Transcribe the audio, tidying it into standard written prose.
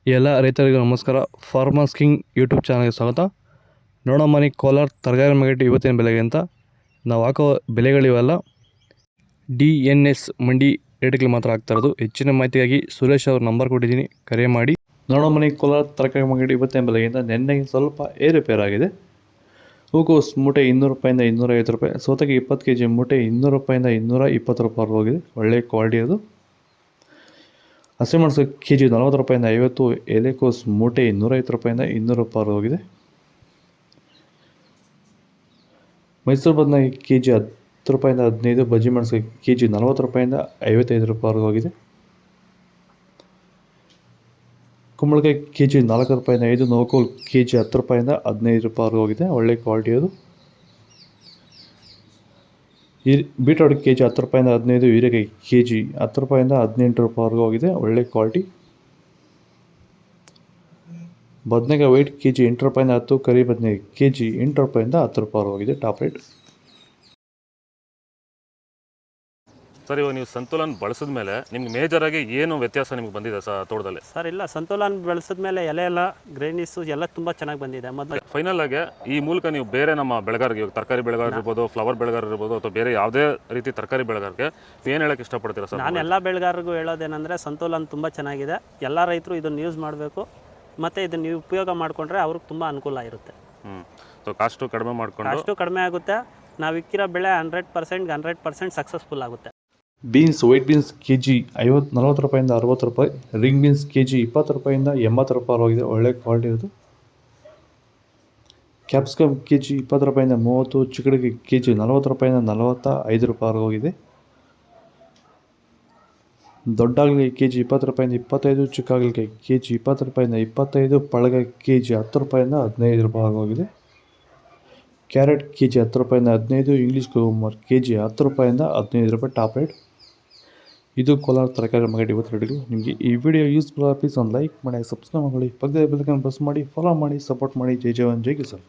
ಎಲ್ಲ ರೈತರಿಗೂ ನಮಸ್ಕಾರ. ಫಾರ್ಮರ್ಸ್ ಕಿಂಗ್ ಯೂಟ್ಯೂಬ್ ಚಾನಲ್ಗೆ ಸ್ವಾಗತ. ನೋಡಮ್ಮನಿ ಕೋಲಾರ ತರಕಾರಿ ಮಾರ್ಕೆಟ್ ಇವತ್ತಿನ ಬೆಲೆಗೆ ಅಂತ ನಾವು ಹಾಕೋ ಬೆಲೆಗಳಿವೆಲ್ಲ DNS ಮಂಡಿ ರೇಟ್ಗಳು ಮಾತ್ರ ಆಗ್ತಾ ಇರೋದು. ಹೆಚ್ಚಿನ ಮಾಹಿತಿಗಾಗಿ ಸುರೇಶ್ ಅವ್ರ ನಂಬರ್ ಕೊಟ್ಟಿದ್ದೀನಿ, ಕರೆ ಮಾಡಿ. ನೋಡಮ್ಮನಿ ಕೋಲಾರ ತರಕಾರಿ ಮಾರ್ಕೆಟ್ ಇವತ್ತಿನ ಬೆಲೆಗಿಂತ ನಿನ್ನೆಗೆ ಸ್ವಲ್ಪ ಏರುಪೇರಾಗಿದೆ. ಹೂಕೋಸು ಮೂಟೆ 200 ರೂಪಾಯಿಂದ 250 ರೂಪಾಯಿ, ಸೌತೆಗೆ 20 kg ಮೂಟೆ 200 ರೂಪಾಯಿಂದ 220 ರೂಪಾಯಿ ಹೋಗಿದೆ. ಒಳ್ಳೆ ಕ್ವಾಲಿಟಿ ಅದು. ಹಸಿಮೆಣಸು kg 40 ರೂಪಾಯಿಂದ 50, ಎಲೆಕೋಸು ಮೂಟೆ 250 ರೂಪಾಯಿಂದ 200 ರೂಪಾಯಿ ಹೋಗಿದೆ. ಮೈಸೂರು ಬದನೆಕಾಯಿ kg 10 ರೂಪಾಯಿಂದ 15, ಬಜ್ಜಿ ಮೆಣಸು kg 40 ರೂಪಾಯಿಂದ 55 ರೂಪಾಯಿ ಹೋಗಿದೆ. ಕುಂಬಳಕಾಯಿ kg 4 ರೂಪಾಯಿಂದ 5, ನವಕೋಲು kg 10 ರೂಪಾಯಿಂದ 15 ರೂಪಾಯಿ ಹೋಗಿದೆ. ಒಳ್ಳೆ ಕ್ವಾಲಿಟಿ ಅದು. ಬೀಟ್ರೋಟ್ kg 10 ರೂಪಾಯಿಂದ 15, ಹೀರೆಕಾಯಿ kg 10 ರೂಪಾಯಿಂದ 18 ರೂಪಾಯಿ ಹೋಗಿದೆ. ಒಳ್ಳೆ ಕ್ವಾಲಿಟಿ. ಬದನೆಕಾಯಿ ವೈಟ್ kg 8 ರೂಪಾಯಿಂದ 10, ಕರಿ ಬದನೆಕಾಯಿ kg 8 ರೂಪಾಯಿಂದ 10 ರೂಪಾಯಿ ಹೋಗಿದೆ. Top rate. ಸರ್, ಇವಾಗ ನೀವು ಸಂತುಲನ್ ಬಳಸಿದ ಮೇಲೆ ನಿಮ್ಗೆ ಮೇಜರಾಗಿ ಏನು ವ್ಯತ್ಯಾಸ ನಿಮ್ಗೆ ಬಂದಿದೆ ಸರ್ ತೋಟದಲ್ಲಿ? ಸರ್ ಇಲ್ಲ, ಸಂತುಲನ್ ಬೆಳೆಸಿದ ಮೇಲೆ ಎಲೆ ಎಲ್ಲ ಗ್ರೈನಿಸು ಎಲ್ಲ ತುಂಬ ಚೆನ್ನಾಗಿ ಬಂದಿದೆ. ಮೊದಲು ಫೈನಲ್ ಆಗಿ ಈ ಮೂಲಕ ನೀವು ಬೇರೆ ನಮ್ಮ ಬೆಳೆಗಾರರಿಗೆ, ತರಕಾರಿ ಬೆಳೆಗಾರ ಇರ್ಬೋದು, ಫ್ಲವರ್ ಬೆಳೆಗಾರ ಇರ್ಬೋದು, ಅಥವಾ ಬೇರೆ ಯಾವುದೇ ರೀತಿ ತರಕಾರಿ ಬೆಳೆಗಾರರಿಗೆ ಏನು ಹೇಳಕ್ಕೆ ಇಷ್ಟಪಡ್ತೀರಾ ಸರ್? ನಾನು ಎಲ್ಲ ಬೆಳೆಗಾರರಿಗೂ ಹೇಳೋದೇನೆಂದರೆ ಸಂತುಲನ್ ತುಂಬ ಚೆನ್ನಾಗಿದೆ. ಎಲ್ಲ ರೈತರು ಇದನ್ನು ಯೂಸ್ ಮಾಡಬೇಕು, ಮತ್ತು ಇದನ್ನು ನೀವು ಉಪಯೋಗ ಮಾಡಿಕೊಂಡ್ರೆ ಅವ್ರಿಗೆ ತುಂಬ ಅನುಕೂಲ ಇರುತ್ತೆ. ಸೊ ಕಾಸ್ಟು ಕಡಿಮೆ ಮಾಡಿಕೊಂಡು ಅಷ್ಟು ಕಡಿಮೆ ಆಗುತ್ತೆ. ನಾವು ಇಕ್ಕಿರೋ ಬೆಳೆ 100% ಸಕ್ಸಸ್ಫುಲ್ ಆಗುತ್ತೆ. ಬೀನ್ಸ್ ವೈಟ್ ಬೀನ್ಸ್ kg 40 ರೂಪಾಯಿಂದ 60 ರೂಪಾಯಿ, ರಿಂಗ್ ಬೀನ್ಸ್ kg 20 ರೂಪಾಯಿಂದ 80 ರೂಪಾಯಿ ಹೋಗಿದೆ. ಒಳ್ಳೆ ಕ್ವಾಲಿಟಿ ಇರೋದು. ಕ್ಯಾಪ್ಸಿಕಮ್ kg 20 ರೂಪಾಯಿಂದ 30, ಚಿಕ್ಕಡಿಗೆ kg 40 ರೂಪಾಯಿಂದ 45 ರೂಪಾಯಿ ಹೋಗಿದೆ. ದೊಡ್ಡ ಹಾಗಲಕಾಯಿ kg 20 ರೂಪಾಯಿಂದ 25, ಚಿಕ್ಕ ಹಾಗಲಕಾಯಿ kg 20 ರೂಪಾಯಿಂದ 25, ಪಳಗಾಯಿ kg 10 ರೂಪಾಯಿಂದ 15 ರೂಪಾಯಿ ಹೋಗಿದೆ. ಕ್ಯಾರೆಟ್ kg 10 ರೂಪಾಯಿಂದ 15, ಇಂಗ್ಲೀಷ್ ಕುಕುಂಬರ್ kg 10 ರೂಪಾಯಿಂದ 15 ರೂಪಾಯಿ. Top rate. ಇದು ಕೋಲಾರ ತರಕಾರಿ ಮಾರ್ಕೆಟ್ ಇವತ್ತು ರೇಟ್ಗಳು. ನಿಮಗೆ ಈ ವಿಡಿಯೋ ಯೂಸ್ಫುಲ್ ಪ್ಲೀಸ್ ಒಂದು ಲೈಕ್ ಮಾಡಿ, ಸಬ್ಸ್ಕ್ರೈಬ್ ಮಾಡಿ, ಪಕ್ಕದ ಬೆಲ್ ಐಕಾನ್ ಪ್ರೆಸ್ ಮಾಡಿ, ಫಾಲೋ ಮಾಡಿ, ಸಪೋರ್ಟ್ ಮಾಡಿ. ಜೈ ಜವಾನ್ ಜೈ ಕಿಸಾನ್.